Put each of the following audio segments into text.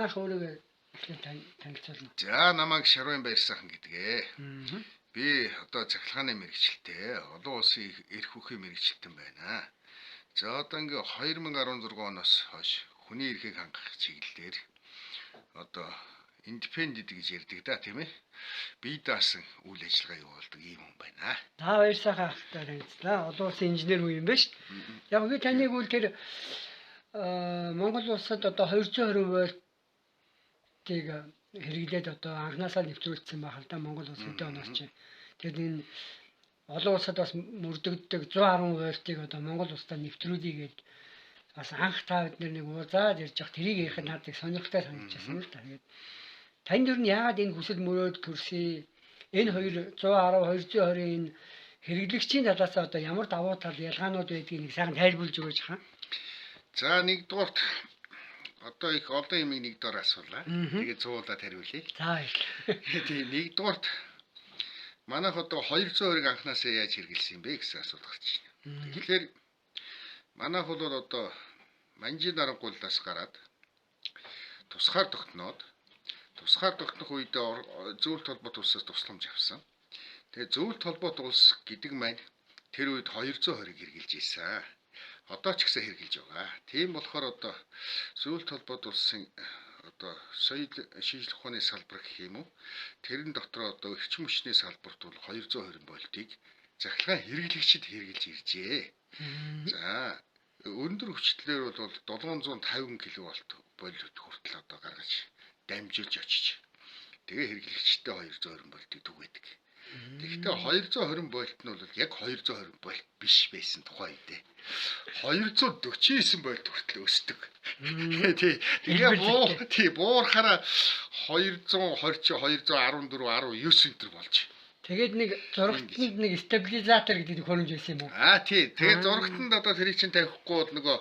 манайх өөрийгөө танилцуулна. За намайг Шарвын Баяр сайхан гэдгээ. Би одоо цахилгааны мэргэжилтэй, олон улсын эрх үхийн мэргэжилтэн байна. За одоо ингээ 2016 оноос хойш хүний эрхийг хангах чиглэлээр одоо independent гэж ярьдаг да, тийм ээ. Би даасан үйл ажиллагаа явуулдаг ийм хүн байна. Та баяр сайхан ахтай танилцлаа. Олон улсын инженер хүн юм байна шүү. Яг би таныг үл тэр Монгол улсад одоо 220 вольтыг хэрэглээд одоо анхнаасаа нэвтрүүлсэн байх л да Монгол улс хэдэн оноос чинь. Тэгэхээр энэ олон улсад бас мөрдөгддөг 110 вольтыг одоо Монгол улсад нэвтрүүлье гэж бас анх та бид нэг уулзаад ярьж явах тэрийг ярих нь надад сонирхолтой санагдчихсан л да. Тэгээд танд юу нь яагаад энэ хүсэл мөрөөд төрсөн энэ 110 220-ийн энэ хэрэглэгчийн талаас одоо ямар давуу тал ялгаанууд байдгийг нэг сайхан тайлбарлаж өгөөж хаа. За нэгдүгээр одоо их олон юм нэгдүгээр асуулаа. Тэгээд цуулаад хариулъя. За их. Тэгээд нэгдүгээр манайх одоо 220-ыг анхнаасаа яаж хэрэгэлсэн юм бэ гэсэн асуулт гарч байна. Тэгэхээр манайх бол одоо Манжин дарангууллаас гараад тусгаар тогтнох үед зөвлөлт холбоот улсаас тусламж авсан. Тэгээ зөвлөлт холбоот улс гэдэг маань тэр үед 220-ыг хэрэгжилж ийсэн. Одоо ч гэсэн хэрэгжилж байгаа. Тийм болохоор одоо зөвлөлт холбоот улсын одоо соёл шинжлэх ухааны салбар гэх юм уу? Тэрэн дотор одоо эрчим хүчний салбарт бол 220 вольтыг захиргаан хэрэглэгчид хэрэгжилж иржээ. За өндөр хүчлээр бол 750 кВт вольт хүртэл одоо гаргаж дамжуулж очиж. Тэгээ хэрэглэгчтэй 220 вольтыг түгээдэг. Тэгэхдээ 220 вольт нь бол яг 220 вольт биш байсан тухай үедээ 249 вольт хүртэл өсдөг. Тэгээ буурахаараа 220 214 19 центр болж. Тэгээд нэг зурагтанд нэг стабилизатор гэдэг хөрөмж байсан юм уу? Тий. Тэгээд зурагтанд одоо тэрийг чинь тавихгүй бол нөгөө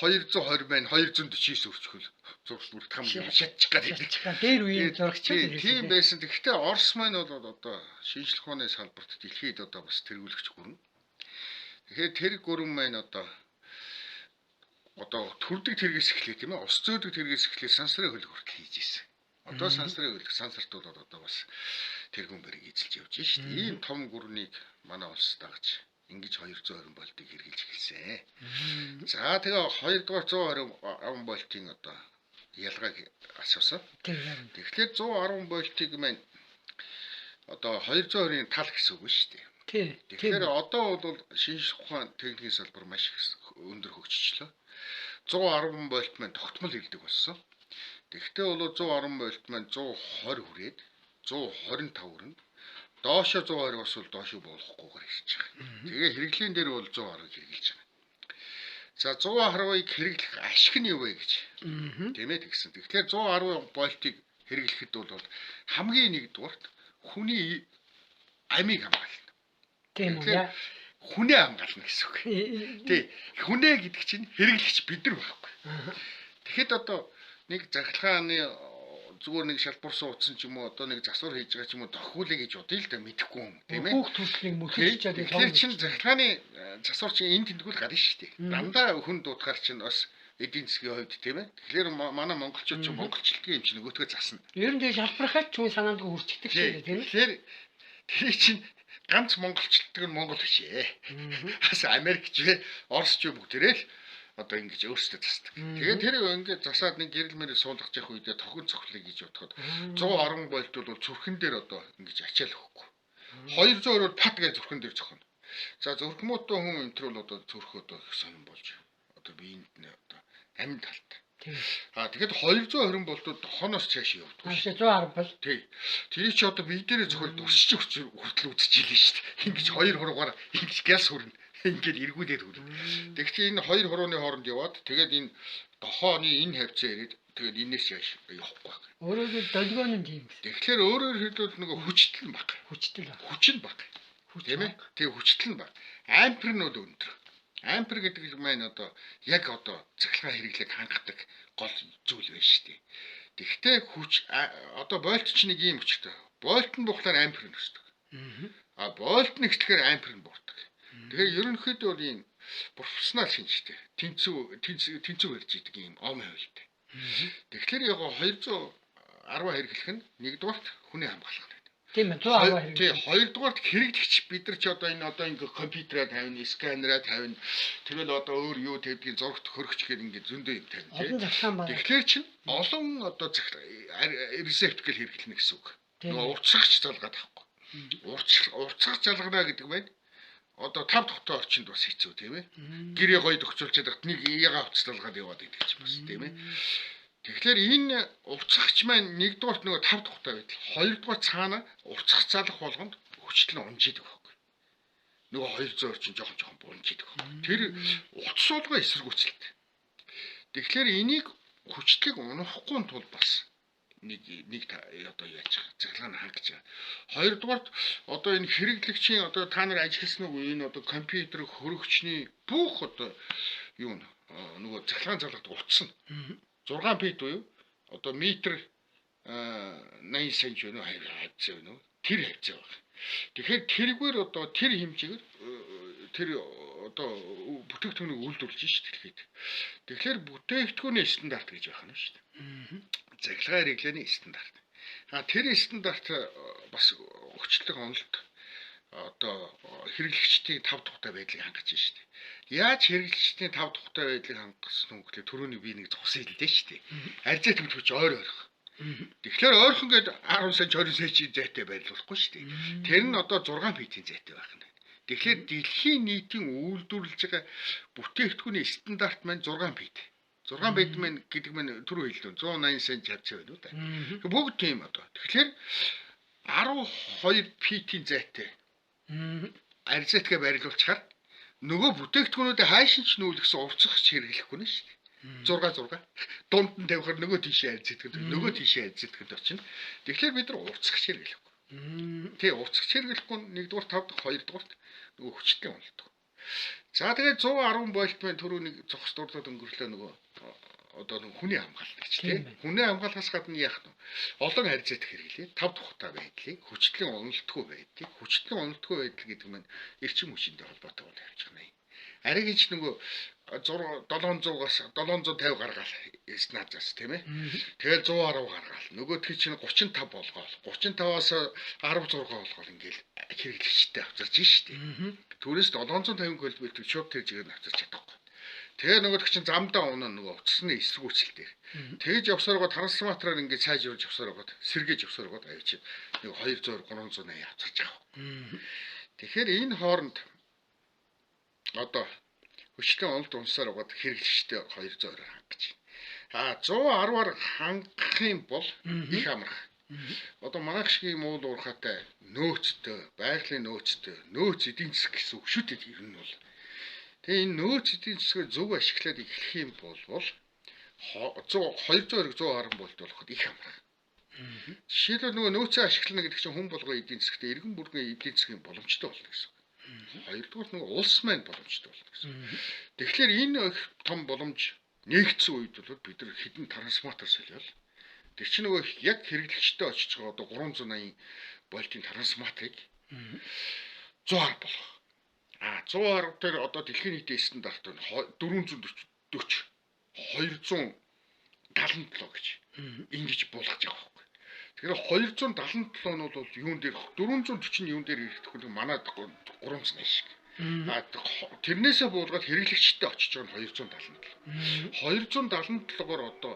220 байна 249 өрчгөл зургт хам шатчих гэдэг. Дээр үеийн зурагч байсан. Тийм байсан. Тэгэхдээ Орос маань бол одоо шинжлэх ухааны салбарт дэлхийд одоо бас тэргүүлэгч гүрэн. Тэгэхээр тэр гүрэн маань одоо төрдөг тэргээс эхлэх тийм ээ. Ус зөөдөг тэргээс эхлэх сансрын хөлөг хүртэл хийж ийсэн. Одоо сансрын хөлөг сансарт бол одоо бас тэргүүн барыг эзэлж явж байна шүү дээ. Ийм том гүрнийг манай улс дагаж ингэж 220 вольтыг хэрэгжилж эхэлсэн. За тэгээ 220 вольтын одоо ялгааг асуусан. Тэгэхээр 110 вольтыг маань одоо 220-ын тал гэсэн үг шүү дээ. Тий. Тэгэхээр одоо бол шинжлэх ухааны техникийн салбар маш өндөр хөгжчлөө. 110 вольт маань тогтмол хэлдэг болсон. Тэгэхдээ бол 110 вольт маань 120 хүрээд 125 хүрнэ. Доошо 120-оос бол доошо буулгахгүйгээр ирж байгаа. Тэгээ хэрэглэн дээр бол 110-ыг хэрэгжилж байгаа. За 110-ыг хэрэглэх ашиг нь юу вэ гэж. Тийм ээ тэгсэн. Тэгэхээр 110 вольтыг хэрэглэхэд бол хамгийн нэгдүгээр хүний амийг хамгаална. Тийм үү? Хүнээ хамгаална гэсэн үг. Тий. Хүнээ гэдэг чинь хэрэглэгч бид нар байхгүй. Тэгэхэд одоо нэг захиргааны зүгээр нэг шалбар суудсан ч юм уу одоо нэг засвар хийж байгаа ч юм уу тохиолыг гэж бодъё л да мэдэхгүй юм тийм ээ. Хүүхд төслийг мөсөж чаддаг. Тэгэхээр чинь захиргааны засвар чинь энэ тэмдгүүл гарна шүү дээ. Дандаа хүн дуудахаар чинь бас эдийн засгийн хувьд тийм ээ. Тэгэхээр манай монголчууд чинь монголчлтгийн юм чинь нөгөөтгөө засна. Ер нь тэгээ шалбархаач ч хүн санаандгүй хүрчдэг шүү дээ тийм ээ. Тэгэхээр чинь ганц монголчлтг нь монгол биш ээ. Бас Америкч вэ, Оросч вэ бүгдээрээ л одоо ингэж өөрсдөө засдаг. Тэгээд тэр ингээд засаад нэг гэрэл мэрэл суулгаж явах үедээ тохин цохлыг гэж бодоход 110 вольт бол зүрхэн дээр одоо ингэж ачаал өгөхгүй. 200 бол пат гэж зүрхэн дээр зохино. За зүрхмөөтэй хүн энтэр бол одоо зүрх одоо их сонирн болж одоо биеинд одоо амин талтай. Тэгэхэд 220 болтод дохоноос цааш явдаг. 110 бол. Тий. Тэр чи одоо бие дээрээ зохиол дурсчих хүртэл үзчихлээ шүү дээ. Ингэж 2 хуруугаар ингэж гялс хүрнэ. Ингээд эргүүлээд хүрнэ. Тэгэхдээ энэ 2 хурууны хооронд яваад тэгээд энэ дохооны энэ хавцаа ирээд тэгээд энэс яаш явахгүй байна. Өөрөөр хэлбэл долгион нь тийм. Тэгэхээр өөрөөр хэлбэл нөгөө хүчтэл нь баг. Хүч нь баг. Тийм ээ? Тэг хүчтэл нь баг. Ампер нь бол өндөр. Ампер гэдэг маань одоо яг одоо цахилгаан хэрэглээг хангадаг гол зүйл байна шүү дээ. Тэгэхдээ хүч одоо вольт ч нэг юм хүчтэй. Вольт нь буухлаар ампер нь өсдөг. Вольт нь ихтэйгээр ампер нь буурдаг. Тэгэхээр ерөнхийдөө ийм профессионал шинжтэй тэнцүү барьж идэг ийм ом хувилт. Тэгэхээр яг 210 хэрэглэх нь нэгдүгээрт хүний хамгаалах байна. Тийм ээ 110 Тий, хэрэглэх. хоёрдугаарт хэрэглэгч бид нар ч одоо ингэ компьютераа тавина, сканераа тавина. Тэгэл одоо өөр юу тавьдгийг зурагт хөргөч гээд ингэ зөндөө юм тавина тий. Олон захлаан байна. Тэгэхээр чинь олон одоо рецепт гэл хэрэглэнэ гэсэн үг. Тийм. Нөгөө уртсагч залгаад авахгүй. Уртсагч залгана гэдэг байна. Одоо 5 тухтай орчинд бас хэцүү тийм ээ. Гэрээ гоё төгсүүлчихэд багт нэг яга авц залгаад яваад идэх чинь бас тийм ээ. Тэгэхээр энэ уртсагч маань нэгдүгээрт нөгөө 5 тухтай байдаг. Хоёрдугаар цаана уртсагч залах болгонд хүчлэн унжидаг байхгүй. Нөгөө 200 орчим жоохон унжидаг байхгүй. Тэр утас суулгаа эсэргүүцэлтэй. Тэгэхээр энийг хүчлэг унахгүй тул бас нэг одоо яаж цэглэн хангаж байгаа. Хоёрдугаарт одоо энэ хэрэглэгчийн одоо та нар ажилласан уу энэ одоо компьютер хөрөгчний бүх одоо юу нөгөө цэглэн залгадаг утас нь 6 фит буюу одоо метр 80 см өнөө хавцаа өнөө тэр хавцаа байна. Тэгэхээр тэргээр одоо тэр хэмжээгээр тэр одоо бүтээгдэхүүнийг үйлдвэрлэж шүү дээ. Тэгэхээр бүтээгдэхүүний стандарт гэж байх нь шүү дээ. Захиргаа хэрэглээний стандарт. Тэр стандарт бас хүчлэг онолт одоо хэрэглэгчдийн 5 тухтай байдлыг хангаж байна шүү дээ. Яаж хэрэглэгчдийн 5 тухтай байдлыг хангасан үг гэхэл түрүүний би нэг зогсоо хэллээ шүү дээ. Арзаа тэмдэгч ойрох. Тэгэхээр ойрхон гээд 10 сая 20 сая чи зайтай байрлуулахгүй шүү дээ. Тэр нь одоо 6 фитийн зайтай байх нь. Тэгэхээр дэлхийн нийтийн үйлдвэрлэж байгаа бүтээгдэхүүний стандарт маань 6 фит. 6 фит маань гэдэг маань түрүү хэллээ 180 см хавцаа байна уу да. Бүгд тийм одоо. Тэгэхээр 12 фитийн зайтай. Арзаатгаа байрлуулчихаар нөгөө бүтээгдэхүүнүүдээ хайшинч нүүлгсэн уртсагч хэрэглэхгүй нь шүү дээ. 6 дунд нь тавихаар нөгөө тийшээ арзаатдаг. Нөгөө тийшээ арзаатдаг очино. Тэгэхээр бид нар уртсагч хэрэглэхгүй. Тий, уртсагч хэрэглэхгүй нэгдүгээр 5 дахь хоёрдугаарт нөгөө хүчтэй уналтдаг. За тэгээд 110 вольт маань түрүү нэг зогс дурлаад өнгөрлөө нөгөө одоо хүний хамгаалалт гэж тий. Хүний хамгаалахаас гадна яах нь олон харьцаат хэрэглээ. 5 тухтай байдлыг хүчтэй уналтгүй байдлыг хүчтэй уналтгүй байдал гэдэг нь эрчим хүчинтэй холбоотой бол явж байгаа юм. Ариг ч нөгөө 700-аас 750 гаргаал снажаас тийм ээ. Тэгэл 110 гаргаал. Нөгөөдгий чинь 35 болгоол. 35-аас 16 болгоол ингээл хэрэглэгчтэй авчирч штий. Түүнээс 750 киловольт шок тэр жигээр авчирч чадахгүй. Тэгээ нөгөөдг чинь замдаа унаа нөгөө утасны эсрэгүүцэл дээр. Тэгж явсараа трансформатороор ингээд сайжруулж явсараа сэргээж явсараа аяа чи нэг 200 380 авчирч байгаа. Тэгэхээр энэ хооронд одоо хүчтэй онолт унсаар угаад хэрэглэгчтэй 200-оор хангаж байна. 110-аар хангах юм бол их амрах. Одоо манайх шиг муу уурхатай нөөцтэй, байгалийн нөөцтэй, нөөц эдийн засаг гэсэн үг шүү дээ ер нь бол. Тэгээ энэ нөөц эдийн засгийг зөв ашиглаад эхлэх юм бол 200-ыг 110 болт болоход их амрах. Жишээлбэл нөгөө нөөцөө ашиглана гэдэг чинь хүн болгоо эдийн засгт иргэн бүргийн эдийн засгийн боломжтой болно гэсэн. Хоёрдугаар нь улс маань боломжтой болно гэсэн. Тэгэхээр энэ их том боломж нэгдсэн үед бол бид нар хэдэн трансформатор солиол. Тэр чинь нөгөө яг хэрэглэгчтэй очиж байгаа одоо 380 вольтын трансформаторыг 110 болгох. 110 дээр одоо дэлхийн нийтийн стандарт нь 440 277 гэж ингэж болгож байгаа байхгүй. Тэгэхээр 277 нь бол юун дээр 440 юун дээр ирэхгүй нь манай 300 шиг. Тэрнээсээ буулгаад хэрэглэгчтэй очиж байгаа нь 277. 277-оор одоо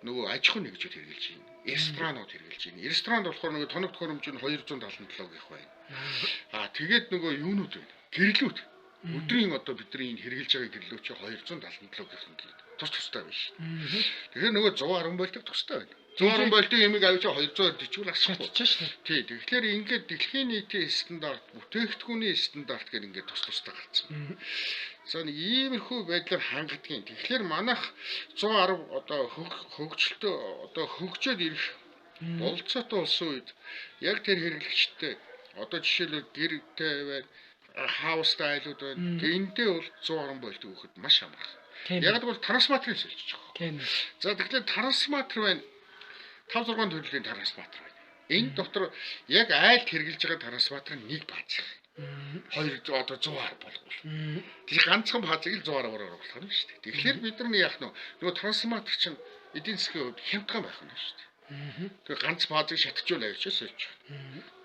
нөгөө аж ахуй нэгжүүд хэрэгжилж байна. Ресторанууд хэрэгжилж байна. Ресторанд болохоор нөгөө тоног төхөөрөмж нь 277 гэх байна. Тэгээд нөгөө юунууд байна. Гэрлүүд. Өдрийн одоо бидний энэ хэрэгжилж байгаа гэрлүүд чи 277 гэх юм. Тустай байна шүү. Тэгэхээр нөгөө 110 вольт тустай байна. 110 вольтын ямиг авч 200-аар дичүүл асахгүй шүү. Тий. Тэгэхээр ингээд дэлхийн нийтийн стандарт, бүтээгдэхүүний стандарт гэдэг ингээд тустай гарцсан. За нэг иймэрхүү байдлаар хангадгийн. Тэгэхээр манайх 110 одоо хөгжилтөө одоо хөгжөөд ирэх болцоотой улсын үед яг тэр хэрэглэгчтэй одоо жишээлбэл гэртэй байна, хаустай айлууд байна. Энэндээ бол 110 вольт өгөхөд маш амарх. Яг бол трансформаторыг солиж байгаа. Тийм. За тэгэхээр трансформатор байна. 5 6 төрлийн трансформатор байна. Энэ дотор яг айлд хэрэгжилж байгаа трансформатор нэг бааз. Хоёр одоо 110 болгоул. Тэр ганцхан баазыг л 110-аар оруулах юм шүү дээ. Тэгэхээр бид нар яах нь нөгөө трансформатор чинь эдийн засгийн хувьд хямдхан байх нь шүү дээ. Тэр ганц баазыг шатжуул авчиж сууж.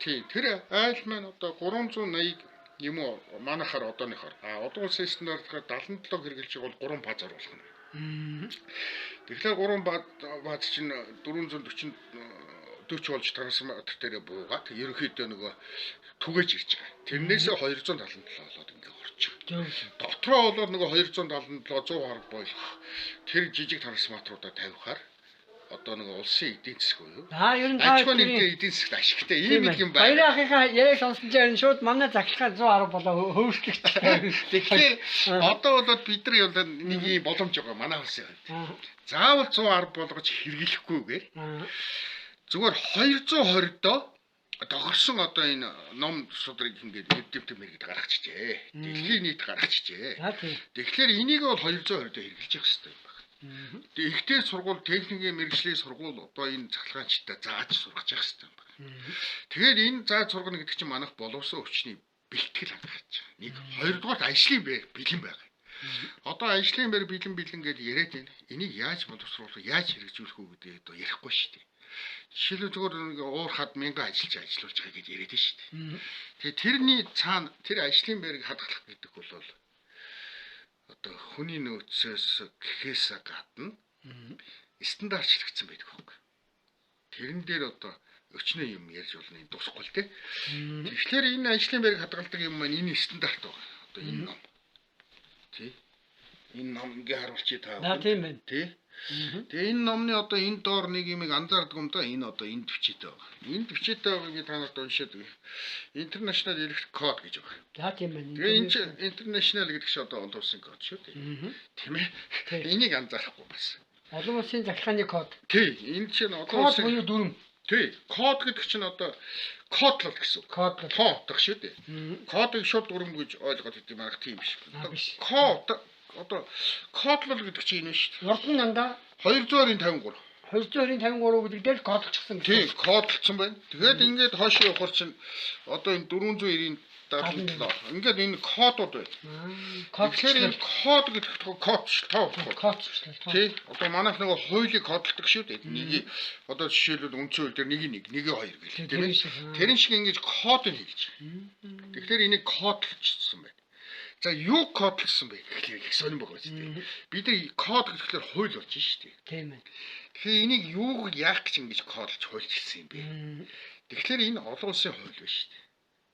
Тийм тэр айл маань одоо 380 юм уу манайхаар одооныхоор одон улсын стандартаар 77 хэрэгжилж байгаа бол 3 баазаар болох нь. Тэгэхээр 3 бааз чинь 440 болж трансформатор дээр буугаад ерөнхийдөө нөгөө түгэж ирж байгаа. Тэрнээсээ 277 болоод ингээ орж байгаа. Дотроо болоод нөгөө 277 100 гаруй болох тэр жижиг трансформаторуудаа тавихаар одоо нэг улсын эдийн засаг уу? Ер нь та эдийн засагт ашигтай ийм нэг юм байна. Баярын ахынхаа яриаг сонсож байгаа шууд манай захиргаа 110 болоо хөөшлөгч. Тэгэхээр одоо болоод бид нар юу нэг юм боломж байгаа манай улсын хувьд. Заавал 110 болгож хэрэглэхгүйгээр зүгээр 220-доо догорсон одоо энэ ном судрыг ингээд эвдэвтэй мэрэгд гаргачихжээ. Дэлхийн нийт гаргачихжээ. Тэгэхээр энийг бол 220-доо хэрэглэж явах хэрэгтэй юм байна. Тэгээ ихтэй сургууль техникийн мэрэгжлийн сургууль одоо энэ цахилгаанчтай зааж сургаж явах хэрэгтэй юм байна. Тэгээд энэ зааж сургана гэдэг чинь манайх боловсон өвчний бэлтгэл хангаж байгаа. Нэг хоёрдугаар ажлын бэлэн байгаа. Одоо ажлын бэлэн гэдээ яриад байна. Энийг яаж боловсруулах, яаж хэрэгжүүлэх үү гэдэг одоо ярихгүй шүү дээ. Жишээлбэл зүгээр нэг уурхад 1000 ажиллаж байгаа гэдээ яриад шүү дээ. Тэгээ тэрний цаана тэр ажлын байрыг хадгалах гэдэг бол одоо хүний нөөцөөс гэхээс гадна стандартчлагдсан байдаг байхгүй. Тэрэн дээр одоо өчнөө юм ярьж болно дуусахгүй л дээ. Тэгэхээр энэ ажлын байрыг хадгалдаг юм маань энэ стандарт байна. Одоо энэ ном. Тий. Энэ ном ингээ харуулчих та. Тийм байна. Тий. Тэгээ энэ номны одоо энэ доор нэг юм анзаардаг юм да. Энэ одоо энд бичээтэй байгаа. Энд бичээтэй байгааг та нарт уншаад International Electric Code гэж байгаа. За тийм байна. Тэгээ энэ чинь International гэдэг чинь одоо олон улсын код шүү дээ. Тийм ээ. Энийг анзаарахгүй бас. Олон улсын захиргааны код. Тий, энэ чинь олон улсын код буюу дүрм. Тий, код гэдэг чинь одоо кодлол гэсэн. Кодлол. Тоотох шүү дээ. Кодыг шууд дүрм гэж ойлгоод идэв марах тийм биш. Код одоо кодлол гэдэг чинь энэ шүү дээ. Урд нь дандаа 253. 253 гэдэг дээр кодлчихсан. Тийм, кодлцсон байна. Тэгээд ингээд хойшоо явахар чинь одоо энэ 497. Ингээд энэ кодууд байна. Тэгэхээр энэ код гэдэг код тоо. Тий. Одоо манайх нэг хуулийг кодлдог шүү дээ. Нэгийг одоо жишээлбэл үндсэн хууль дээр нэг 2 гэх тийм ээ. Тэрэн шиг ингэж кодыг хийж. Тэгэхээр энийг кодлчихсан байна. За юу кодлсон бэ гэхлээр их сонирн байгаа шүү дээ. Бид нар код гэхлээр хууль болж шүү дээ. Тийм ээ. Тэгэхээр энийг юуг яах гэж ингэж кодлж хуульчилсан юм бэ? Тэгэхээр энэ олон улсын хууль байна шүү дээ.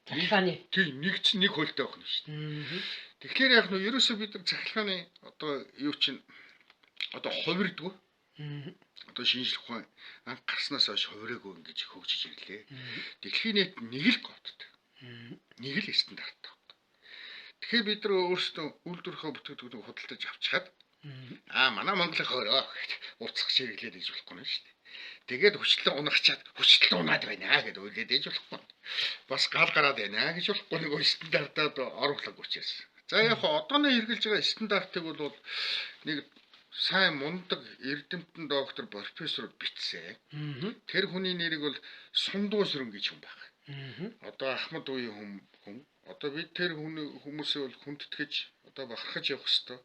Захиргааны. Тийм нэг хуультай байх нь шүү дээ. Тэгэхээр яг нь ерөөсөө бид нар захиргааны одоо юу чинь одоо хувирдгүү. Одоо шинжлэх ухаан анх гарснаас хойш хувираагүй ингэж хөгжиж ирлээ. Дэлхийн нийт нэг л кодтой. Нэг л стандарт. Тэгэхээр бид нар өөрсдөө үйлдвэрхөө бүтээгдэхүүнийг худалдаж авчихад манай Монголын хоороо гэж уцах ширэглээд иж болохгүй нь шүү дээ. Тэгээд хүчлэн унагчаад хүчлэн унаад байна гэдээ үйлээд иж болохгүй. Бас гал гараад байна гэж болохгүй нэг стандартад оруулах учраас. За яг одооны хэрэгжилж байгаа стандартыг бол нэг сайн мундаг эрдэмтэн доктор профессор бичсэн. Тэр хүний нэрийг бол Сундуу сүрэн гэж хүн байна. Одоо Ахмад үеийн хүн. Одоо бид тэр хүмүүсээ бол хүндэтгэж одоо бахархаж явах хэрэгтэй.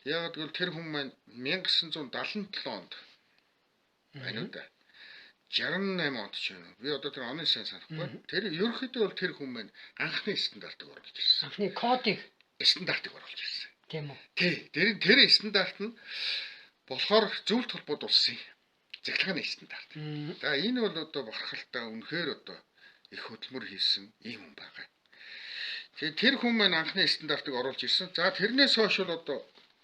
Яг гэвэл тэр хүн маань 1977 онд байна уу да. 68 онд ч юм. Би одоо тэр оны сайн санахгүй. Тэр ерөнхийдөө бол тэр хүн маань анхны стандартыг оруулж ирсэн. Анхны кодыг стандартыг оруулж ирсэн. Тийм үү. Тий. Тэр стандарт нь болохоор зөвлөлт холбоод улсын захиргааны стандарт. За энэ бол одоо бахархалтай үнэхээр одоо их хөдөлмөр хийсэн ийм хүн байгаа. Тэгээ тэр хүн маань анхны стандартыг оруулж ирсэн. За тэрнээс хойш бол одоо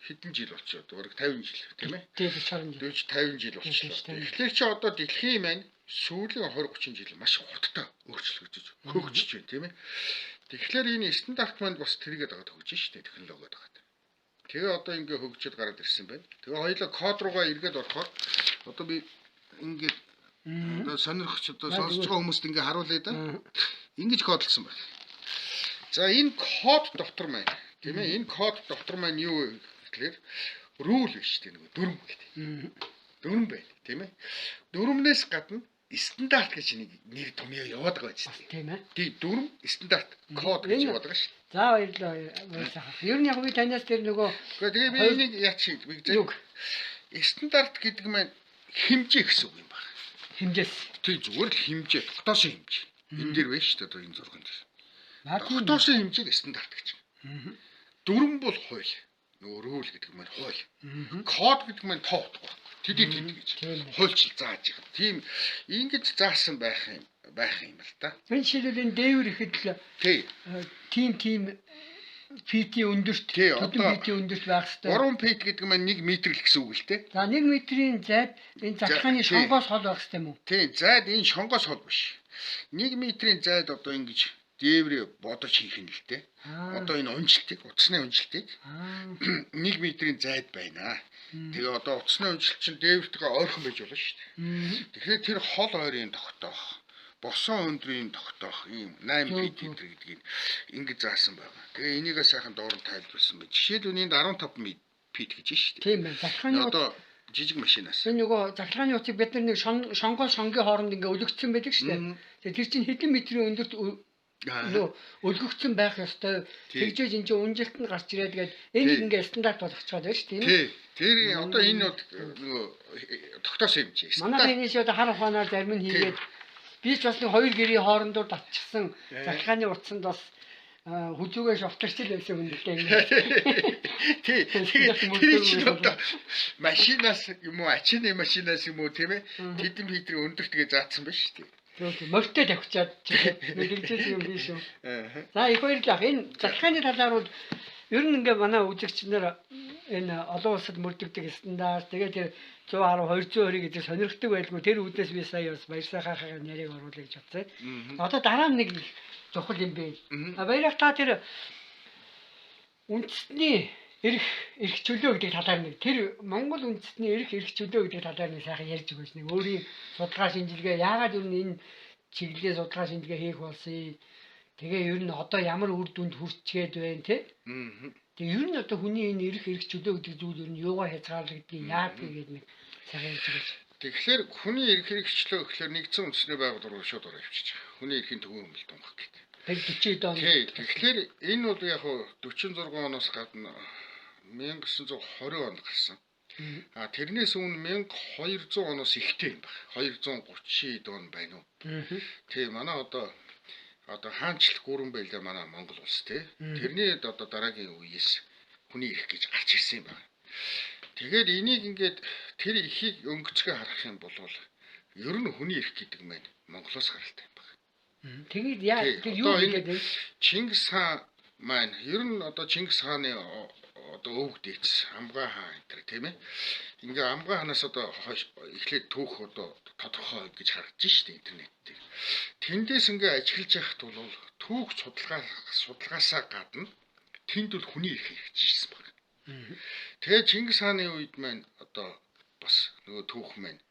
хэдэн жил болчиход бараг 50 жил тийм ээ. Тийм 50 жил болчихлоо. Тэгэхээр чи одоо дэлхийн маань сүүлийн 20-30 жил маш хурдтай өөрчлөгдөж хөгжиж байна тийм ээ. Тэгэхээр энэ стандарт маань бас тэргээд байгаа хөгжиж штэ технологиод байгаа. Тэгээ одоо ингээ хөгжиж гараад ирсэн байна. Тэгээ хоёулаа код руугаа эргээд орохоор одоо би ингээд одоо сонирхч одоо сонсож байгаа хүмүүст ингээ харуулъя да. Ингэж кодлсон байна. За энэ код дотор маань тийм ээ энэ код дотор маань юу вэ гэхээр рул биш тийм нэг дүрм гэдэг. Дүрм байна тийм ээ. Дүрмнээс гадна стандарт гэж нэг нэр томьёо яваад байгаа ч тийм ээ. Тийм дүрм стандарт код гэж яваад байгаа шүү. За баярлалаа. Ер нь яг би танаас тэр нөгөө тэгээ би энийг яачих вэ? стандарт гэдэг маань хэмжээ гэсэн үг юм байна. Хэмжээс. Тийм зүгээр л хэмжээ, тогтоосон хэмжээ. Энэ дээр байна шүү дээ одоо энэ зурганд. Наад нь Тогтоосон хэмжээг стандарт гэж. Дүрм бол хууль. Нөгөө рүүл гэдэг маань хууль. Код гэдэг маань тоо утга. Тэд гэж. Хуульчил зааж байгаа. Тийм ингэж заасан байх юм л да. энэ шилэл энэ дээвэр ихэд л тийм PT өндөрт одоо PT өндөрт байх хэрэгтэй. 3 feet гэдэг маань 1 метр л гэсэн үг л дээ. За 1 метрийн зайд энэ захлааны шонгоос хол байх хэрэгтэй юм уу? Тийм, зайд энэ шонгоос хол биш. 1 метрийн зайд одоо ингэж дээврээ бодож хийх нь л дээ. Одоо энэ унжилтыг, утасны унжилтыг 1 метрийн зайд байна. Тэгээ одоо утасны унжилт чинь дээвэртэйгээ ойрхон байж болно шүү дээ. Тэгэхээр тэр хол ойрын тогтоох, босон өндрийн тогтоох ийм 8 feet гэдгийг ингэж заасан байгаа. Тэгээ энийгээ сайхан доор нь тайлбарласан байна. Жишээлбэл энд 15 feet гэж шүү дээ. Тийм байна. Захлааны одоо жижиг машинаас. Энэ нөгөө захлааны утсыг бид нар нэг шонгийн хооронд ингээ өлгөгдсөн байдаг шүү дээ. Тэгээ тэр чинь хэдэн метрийн өндөрт өлгөгдсөн байх ёстой. Тэгжээж энэ чинь унжилт нь гарч ирээд тэгээд энийг ингээ стандарт болгочиход байна шүү дээ. Тэр одоо энэ нөгөө тогтоосон юм чи. Манай энэш одоо хар ухаанаар зарим нь хийгээд би ч бас нэг хоёр гэрийн хоорондоо татчихсан захлааны утсанд бас хүзүүгээ шовтарчил байсан юм л дээ. Тэгээ одоо машинаас юм уу ачааны машинаас юм уу тийм ээ тэдэн метрийн өндөрт тэгээ заасан байна шүү дээ. Мөртөө тавьчаад нэгжсэн юм биш үү. За их баярлалаа. Энэ захлааны талаар бол ер нь ингээ манай үзэгчнэр энэ олон улсад мөрдөгдөг стандарт тэгээд тэр 110 220 гэдэг сонирхдаг байлгүй тэр үднээс би сая бас баяр сайхаагаа нэрийг оруулъя гэж бодсон. Одоо дараа нь нэг чухал юм бэ. Баяраа та тэр үндэсний эрх чөлөө гэдэг талаар нэг тэр Монгол үндэсний эрх чөлөө гэдэг талаар нэг сайхан ярьж өгөөч. Нэг өөрийн судалгаа шинжилгээ яагаад ер нь энэ чиглэлээр судалгаа шинжилгээ хийх болсон. Тэгээ ер нь одоо ямар үр дүнд хүрчгээд байна те. Тэгээ ер нь одоо хүний энэ эрх чөлөө гэдэг зүйл ер нь юугаар хязгаарлагдгийг яадаг гэдэг нэг сайхан ярьж өгөөч. Тэгэхээр хүний эрх чөлөө гэхээр нэгдсэн үндэсний байгууллага руу шууд ороо явчихж байгаа. Хүний эрхийн төвийн өмөлт онгох гэдэг. Тэр 40 он. Тэгэхээр энэ бол яг 46 оноос гадна 1920 онд гарсан. Тэрнээс өмнө 1200 оноос ихтэй юм байна. 230 он байна уу? Тийм манай одоо хаанчлах гүрэн байлаа манай Монгол улс тий. Тэрний одоо дараагийн үеэс хүний эрх гэж гарч ирсэн юм байна. Тэгээд энийг ингээд тэр ихийг өнгөцгөө харах юм бол ер нь хүний эрх гэдэг маань Монголоос гаралтай юм байна. Тэгээд яа тэр юу гэдэг Чингис хаан маань ер нь одоо Чингис хааны одоо өвөг дээдс Амгай хаан энэ тийм ээ. Ингээ Амгай хаанаас одоо эхлээд түүх одоо тодорхой гэж харагдаж штэ интернет дээр. Тэндээс ингээ ажиглаж яхад бол түүх судалгаасаа гадна тэнд бол хүний эрх хэрэгжижсэн байна. Тэгээ Чингис хааны үед маань одоо бас нөгөө түүх маань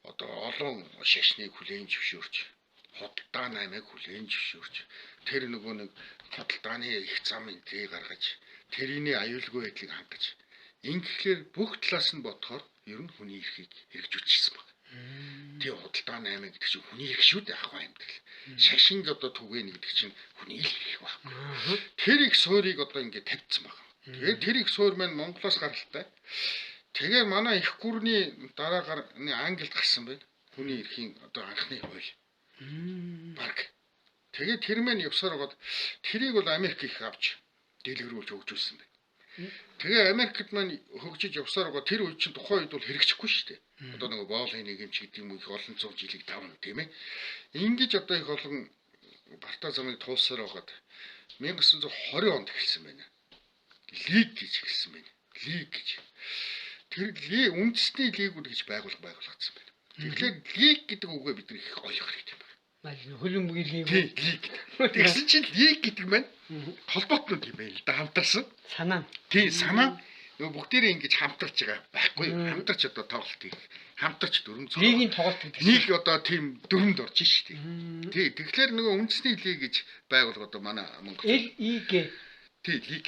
одоо олон шашныг хүлээн зөвшөөрч худалдаа наймыг хүлээн зөвшөөрч тэр нөгөө нэг худалдааны их зам энтрийг гаргаж тэрийний аюулгүй байдлыг хангаж ингэхээр бүх талаас нь бодохоор ер нь хүний эрхийг хэрэгжүүлчихсэн байна. Тэгээ худалдаа наймыг гэдэг чинь хүний эрх шүү дээ ахваа юмдэл. Шашинг одоо түгээнэ гэдэг чинь хүний эрх байхгүй. Тэр их суурийг одоо ингээд тавьчихсан байна. Тэгээ тэр их суур маань Монголоос гаралтай. Тэгээ манай их гүрний дараагаар Англид гарсан байна. Хүний эрхийн одоо анхны хууль. Баг. Тэгээ тэр маань явсаар гоод тэрийг бол Америк их авч дэлгэрүүлж хөгжүүлсэн байна. Тэгээ Америкт маань хөгжиж явсаар гоо тэр үед чинь тухайн үед бол хэрэгжихгүй шүү дээ. Одоо нөгөө боолын нэгэмч гэдэг юм их олон зуун жилиг давна тийм ээ. Ингиж одоо их олон Барта замыг туулсаар байгаад 1920 онд эхэлсэн байна. Лиг гэж эхэлсэн байна. Лиг гэж. Тэр үндэсний лигүүд гэж байгуулагдсан байна. Тэгэхээр лиг гэдэг үгээ бид их ойлгох хэрэгтэй байна. Хөлөн бүгийн лиг. Лиг. Тэгсэн чинь лиг гэдэг маань холбоотнууд юм байна л да хамтарсан. Санаа. Тийм санаа. Нөгөө бүгдээрээ ингэж хамтарч байгаа байхгүй. Хамтарч одоо тоглолт хийх. Хамтарч дөрөв зөв. Лигийн тоглолт гэдэг. Нэг одоо тийм дөрөнд орж штий. Тий. Тэгэхээр нөгөө үндэсний лиг гэж байгуулга одоо манай Монгол. ЛИГ. Тий, лиг.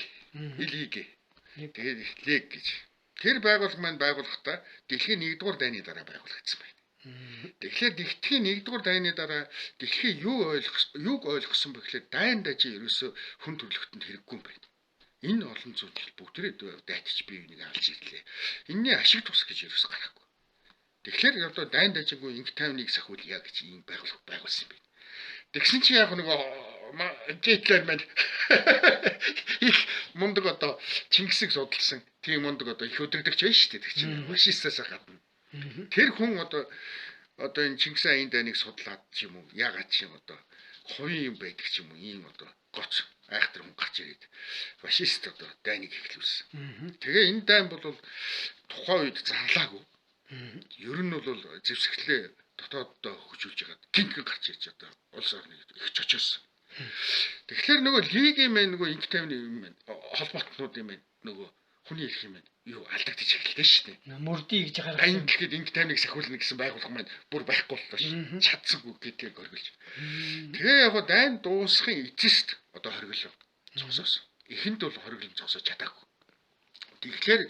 ЛИГ. Тэгээд лиг гэж. Тэр байгуулга маань байгуулахдаа дэлхийн 1-р дайны дараа байгуулагдсан байна. Тэгэхээр дэлхийн 1-р дайны дараа дэлхийн юуг ойлгосон бэ гэхээр дайн дажи ерөөсө хүн төрөлхтөнд хэрэггүй юм байна. Энэ олон зуун жил бүгдээ дайтч бие биенийг алж ирлээ. Энийний ашиг тус гэж ерөөс гарахгүй. Тэгэхээр одоо дайн дажингүй инх тайвныг сахиулъя гэж ийм байгуулсан юм байна. Тэгсэн чинь яг нөгөө Гитлер маань их мундаг одоо Чингисийг судалсан. Тийм мундаг одоо их өдөрдөгч байж шүү дээ. Тэг чинь фашистаас гадна. Тэр хүн одоо энэ Чингис хааны дайныг судлаад ч юм уу яагаад ч юм одоо хувийн юм байдаг ч юм уу ийм одоо гоц айхтар хүн гарч ирээд фашист одоо дайныг эхлүүлсэн. Тэгээ энэ дайн бол тухайн үед зарлаагүй. Ер нь бол зэвсгэлээ дотооддоо хөгжүүлж байгаа гинтгэн гарч ирж одоо улс орныг их чочоосон. Тэгэхээр нөгөө лигийн мэн нөгөө инх тайвны юм байна. Холбоотнууд юм байна. Нөгөө хүний эрх юм байна. Юу алдагдчих эхэллээ шүү дээ. Мөрдий гэж гаргасан. Тэгэхэд инх тайвныг сахиулна гэсэн байгууллага маань бүр байхгүй боллоо шүү. Чадсангүй гэдгийг оргилж. Тэгээ яг дайн дуусахын эцэст одоо хориглоо зогсоосон. Эхэнд бол хориглон зогсоож чадаагүй. Тэгэхээр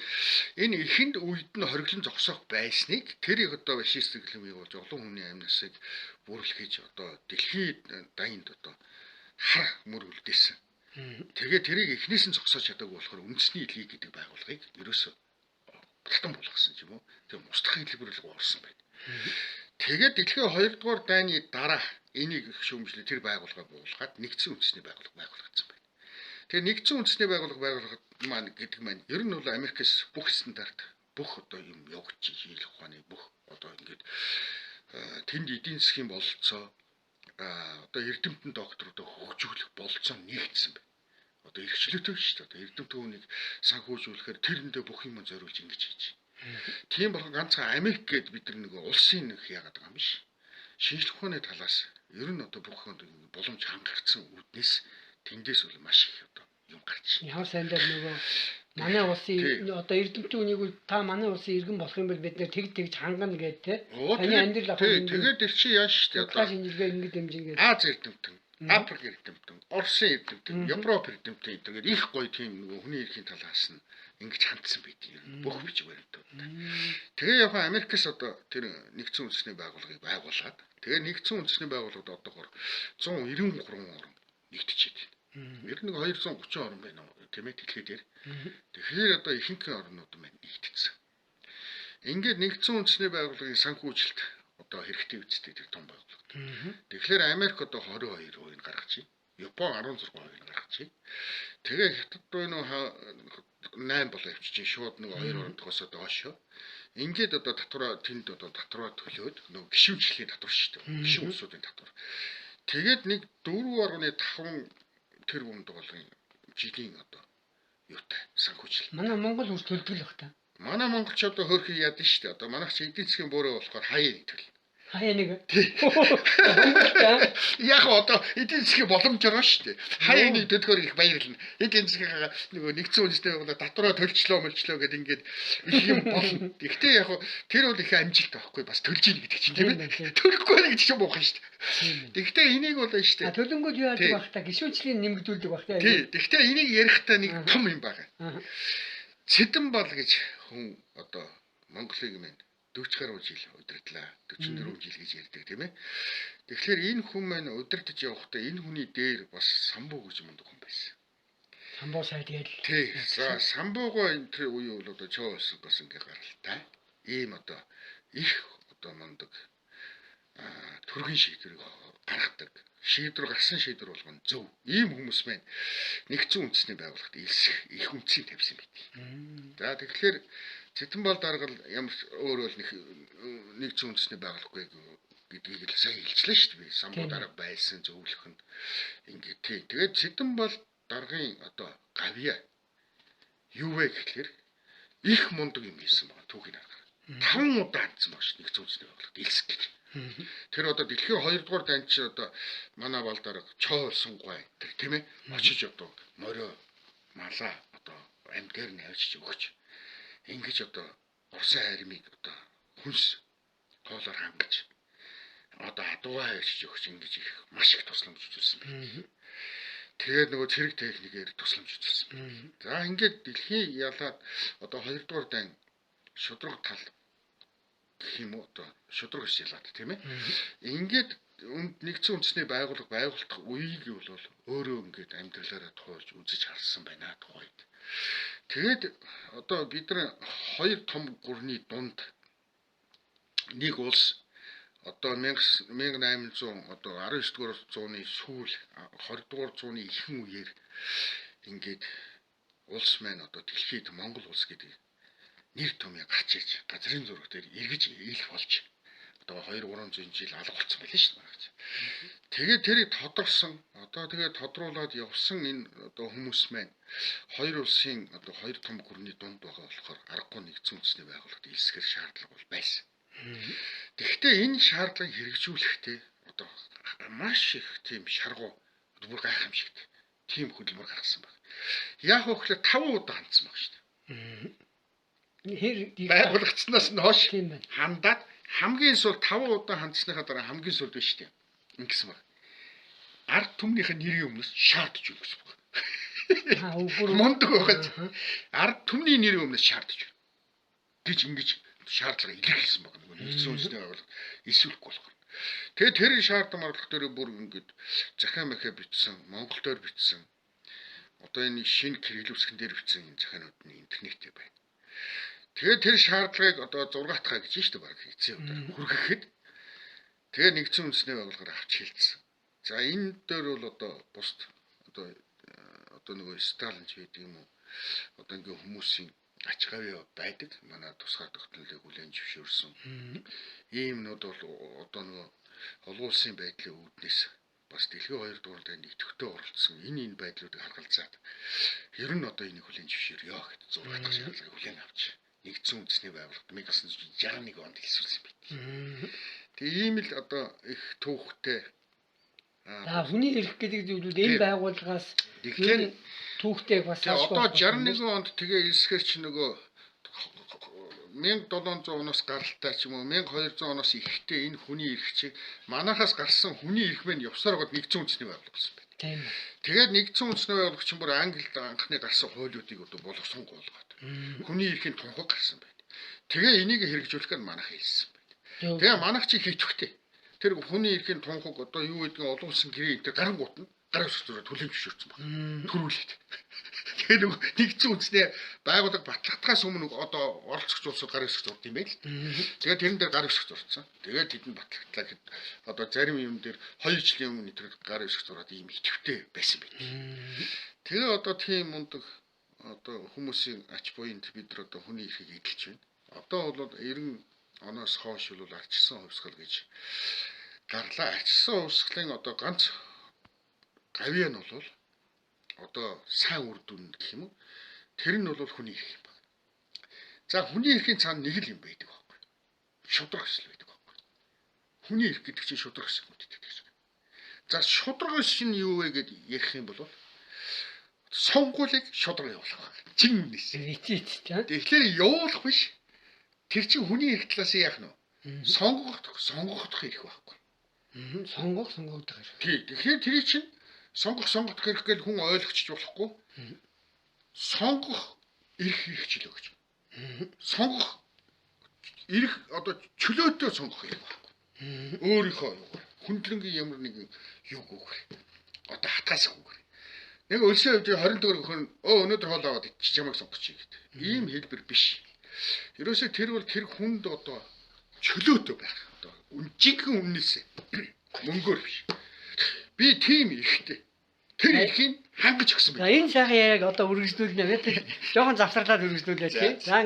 энэ эхэнд үед нь хориглон зогсоох байсныг тэрийг одоо фашист гэхлэмийг болж олон хүний амьнасыг бүрлэхэж одоо дэлхийд дайнд одоо хар мөр үлдээсэн. Тэгээд тэрийг эхнээс нь зогсоож чадаагүй болохоор үндэсний лиг гэдэг байгууллагыг ерөөсөө батлан болгосон юм уу? Тэр устгах хэлбэрлэл уурсан байна. Тэгээд дэлхийн 2 дугаар дайны дараа энийг шүүмжлээ тэр байгууллага буулгаад нэгдсэн үндэсний байгууллага байгуулагдсан байна. Тэгээ нэгдсэн үндэсний байгууллага маань гэдэг маань ер нь бол Америкээс бүх стандарт бүх одоо юм явагдаж ийл ухааны бүх одоо ингээд тэнд эдийн засгийн бололцоо одоо эрдэмтэн докторуудаа хөгжүүлэх бололцоо нэгдсэн байна. Одоо эрхчлөөтэй шүү дээ. Одоо эрдэм төвнийг санхүүжүүлэхээр тэрэндээ бүх юм зориулж ингэж хийж. Тийм болохоор ганцхан Америк гээд бид нар нэг улсын нэг яагаад байгаа юм биш. Шинжлэх ухааны талаас ер нь одоо бүх боломж хангагдсан үүднээс тэндээс бол маш их одоо юм гарч. Ямар сайндаа нөгөө манай улсын одоо эрдэмтэн үнийг бол та манай улсын иргэн болох юм бол бид нэр тэгж хангана гэдэг те. Таны амьдрал авах. Тэгээд тэр чи яаш шүү дээ. Одоо шинжилгээ ингэж дэмжингээд. Аз эрдэмтэн, Африк эрдэмтэн, Оросын эрдэмтэн, Европ эрдэмтэн гэдэг их гоё тийм нөгөө хүний эрхийн талаас нь ингэж хандсан байдаг юм. Бүх бич баримтууд. Тэгээ яг Америкээс одоо тэр нэгдсэн үндэсний байгууллагыг байгуулад тэгээ нэгдсэн үндэсний байгууллагад одоогоор 193 орн нэгтчихэд. Ер нь 230 орн байна уу тийм ээ дэлхийдэр. Тэгэхээр одоо ихэнх орнууд маань нэгтцсэн. Ингээд нэгдсэн үндэсний байгууллагын санхүүжилт одоо хэрэгтэй үстэй тэр том байгууллага. Тэгэхээр Америк одоо 22% гаргаж байна. Япон 16% гаргаж байна. Тэгээ хятад байна уу 8 болоо явчих чинь шууд нэг 2 орн тохосоо доошоо. Ингээд одоо татвараа тэнд одоо татвараа төлөөд нөгөө гişүнчлэлийн татвар шүү дээ. Гişүн улсуудын татвар. Тэгээд нэг 4.5 тэр бүнд болгын жилийн одоо юутай санхүүжил. Манай Монгол үр төлдөг л бах та. Манай монголч одоо хөөрхий яадаг шүү дээ. Одоо манайх чи эдийн засгийн буурай болохоор хаяа нэг төл. Хаяа нэг. Яг одоо эдийн засгийн боломжоор шүү дээ. Хаяа нэг төлөхөөр их баярлна. Эдийн засгийн нөгөө нэгдсэн үндэсний байгууллага татвараа төлчлөө гэдэг ингээд их юм болно. Гэхдээ яг тэр бол их амжилт байхгүй бас төлж ийн гэдэг чинь тийм ээ. Төлөхгүй нэг ч юм буухан шүү дээ. Гэхдээ энийг бол шүү дээ. Төлөнгүүд юу яадаг бах та гişүнчлийн нэмэгдүүлдэг бах та. Тий. Гэхдээ энийг ярихдаа нэг том юм байна. Цэдэн бол гэж хүн одоо Монголыг минь 40 гаруй жил удирдлаа. 44 жил гэж ярьдаг тийм ээ. Тэгэхээр энэ хүн маань удирдах явахдаа энэ хүний дээр бас самбуу гэж мундаг хүн байсан. Самбуу сайд ял. Тий. За самбуугаа энэ тэр үе бол одоо чоос бас ингээ гаралтай. Ийм одоо их одоо мундаг төргийн шийдвэрийг гаргадаг. Шийдвэр гарсан шийдвэр болгоно зөв. Ийм хүмүүс маань нэгдсэн үндэсний байгууллагад илсэх их үнцийг тавьсан байдаг. За тэгэхээр Цэтэнбал даргал ямар өөр бол нэгдсэн үндэсний байгууллагыг гэдгийг л сайн хэлчлээ шүү дээ. Самбуу дарга байсан зөвлөх нь ингээд тий. Тэгээд Цэтэнбал даргын одоо гавья юу вэ гэхээр их мундаг юм хийсэн байна түүхийн арга. 5 удаа хандсан баг ш нэгдсэн үндэсний байгууллагад илсэх гэж. Тэр одоо дэлхийн 2 дугаар дайнд чи одоо манай бал дарга чоол сунгай тэр тийм ээ очиж одоо морио малаа одоо амьдэр нь авчиж өгч ингэж одоо Оросын армийг одоо хүнс хоолоор хангаж одоо адуугаа авчиж өгч ингэж их маш их тусламж үзүүлсэн байна. Тэгээд нөгөө цэрэг техникээр тусламж үзүүлсэн байна. За ингээд дэлхийн ялаад одоо 2 дугаар дайн шудраг тал гэх юм уу одоо шудраг шилаад тийм ээ. Ингээд нэгдсэн үндэсний байгууллага байгуулах үеийг бол өөрөө ингээд амьдралаараа туулж үзэж харсан байна тухайд. Тэгээд одоо бид нар хоёр том гүрний дунд нэг улс одоо 1800 одоо 19 дугаар зууны сүүл 20 дугаар зууны ихэнх үеэр ингээд улс маань одоо дэлхийд Монгол улс гэдэг нэр томьёо гарч иж газрын зураг дээр эргэж ийлэх болж одоо 2-300 жил алга болсон байл шүү дээ. Тэгээд тэрийг тодорсон одоо тэгээд тодруулаад явсан энэ одоо хүмүүс маань хоёр улсын одоо хоёр том гүрний дунд байгаа болохоор аргагүй нэгдсэн үндэсний байгууллагад илсгэр шаардлага бол байсан. Тэгэхдээ энэ шаардлагыг хэрэгжүүлэхдээ одоо маш их тийм шаргуу бүр гайхамшигт тийм хөдөлмөр гаргасан байна. Яг өөхлө 5 удаа хандсан баг шүү дээ. Байгуулагдсанаас нь хойш хандаад хамгийн сул 5 удаа хандсныхаа дараа хамгийн сул биш шүү дээ. Ингэсэн баг. Ард түмнийхээ нэрийн өмнөөс шаардж өгөх гэсэн баг. Мондөг байгаад ард түмний нэрийн өмнөөс шаардж гэж ингэж шаардлага илэрхийлсэн баг. Нэгдсэн үндэсний байгууллага эсвэлэхгүй болох. Тэгээд тэр шаардлага марлах дээр бүр ингэж захиа махиа бичсэн, монгол дээр бичсэн. Одоо энэ шинэ хэрэглүүлсгэн дээр бичсэн энэ захианууд нь интернеттэй байна. Тэгээд тэр шаардлагыг одоо 6 дахь гэж шүү дээ баг эцсийн удаа хүргэхэд тэгээд нэгдсэн үндэсний байгууллагаар авч хэлсэн. За энэ дээр бол одоо бусд одоо нөгөө Сталин ч гэдэг юм уу одоо ингээ хүмүүсийн ач гавь байдаг. Манай тусгай тогтнолыг хүлээн зөвшөөрсөн. Ийм нүүд бол одоо нөгөө олон улсын байдлын үүднээс бас дэлхийн 2 дугаар дайнд идэвхтэй оролцсон энэ байдлуудыг харгалзаад ер нь одоо энийг хүлээн зөвшөөрё гэдэг 6 дахь шаардлагыг хүлээн авч нэгдсэн үндэсний байгууллагад 1961 онд хэлсүүлсэн байт. Тэгээ ийм л одоо их түүхтэй хүний эрх гэдэг зүйлүүд энэ байгууллагаас тэгэхээр түүхтэй бас одоо 61 онд тэгээ элсгэрч нөгөө 1700 оноос гаралтай ч юм уу 1200 оноос ихтэй энэ хүний эрх чиг манахаас гарсан хүний эрх мэн явсаар гол нэгдсэн үндэсний байгууллага гэсэн байна. Тийм. Тэгээд нэгдсэн үндэсний байгууллага чинь бүр Англид анхны гарсан хуулиудыг одоо болгосон гоолгоод хүний эрхийн тунхаг гарсан байна. Тэгээ энийг хэрэгжүүлэхээр манах хэлсэн байна. Тэгээ манах чи хийтвэхтэй. Тэр хүний эрхийн тунхаг одоо юу гэдгийг олон улсын гэрээ энэ гарангуут нь гар өсгөөр төлөв зөвшөөрсөн байна. Төрүүлээд. Тэгээ нэг нэгдсэн үндэсний байгууллага батлагдахаас өмнө одоо оролцогч улсууд гар өсгөж урд юм байл. Тэгээ тэрэн дээр гар өсгөж урдсан. Тэгээд тэдэнд батлагдлаа гэхэд одоо зарим юм дээр 2 жилийн өмнө тэр гар өсгөж ураад ийм идэвхтэй байсан байна. Тэгээ одоо тийм мундаг одоо хүмүүсийн ач буйнд бид нар одоо хүний эрхийг эдэлж байна. Одоо бол 90 оноос хойш бол арчсан хувьсгал гэж гарлаа. Арчсан хувьсгалын одоо ганц гавь нь бол одоо сайн үр дүн гэх юм уу? Тэр нь бол хүний эрх юм байна. За хүний эрхийн цаана нэг л юм байдаг байхгүй. Шудраг эсэл байдаг байхгүй. Хүний эрх гэдэг чинь шудраг эсэл мэддэг гэсэн. За шудраг эсэл нь юу вэ гэдээ ярих юм бол сонгуулийг шудраг явуулах байна. Чин үнээс. Тэгэхээр явуулах биш. Тэр чинь хүний эрх талаас яах нь вэ? Сонгох эрх байхгүй. Сонгох эрх. Тий. Тэгэхээр тэр чинь сонгох эрх гэж хүн ойлгочих болохгүй. Сонгох эрх хэрэгжил өгч. Сонгох эрх одоо чөлөөтэй сонгох эрх байхгүй. Өөрийнхөө хүндлэнгийн ямар нэгэн юу гүгэр. Одоо хатгаас гүгэр. Нэг өлсөө хөвж 20 төгрөг өгөх нь өнөөдөр хоол аваад ичиж ямаг сонгочих гэдэг. Ийм хэлбэр биш. Ерөөсөө тэр бол тэр хүнд одоо чөлөөтэй байх. Одоо жинхэнэ үннээсээ мөнгөөр биш. Би тийм ихтэй. Тэр эрхийг хангаж өгсөн байна. За энэ сайхан яриаг одоо үргэлжлүүлнэ. Жохон завсарлаад үргэлжлүүлээ тий. За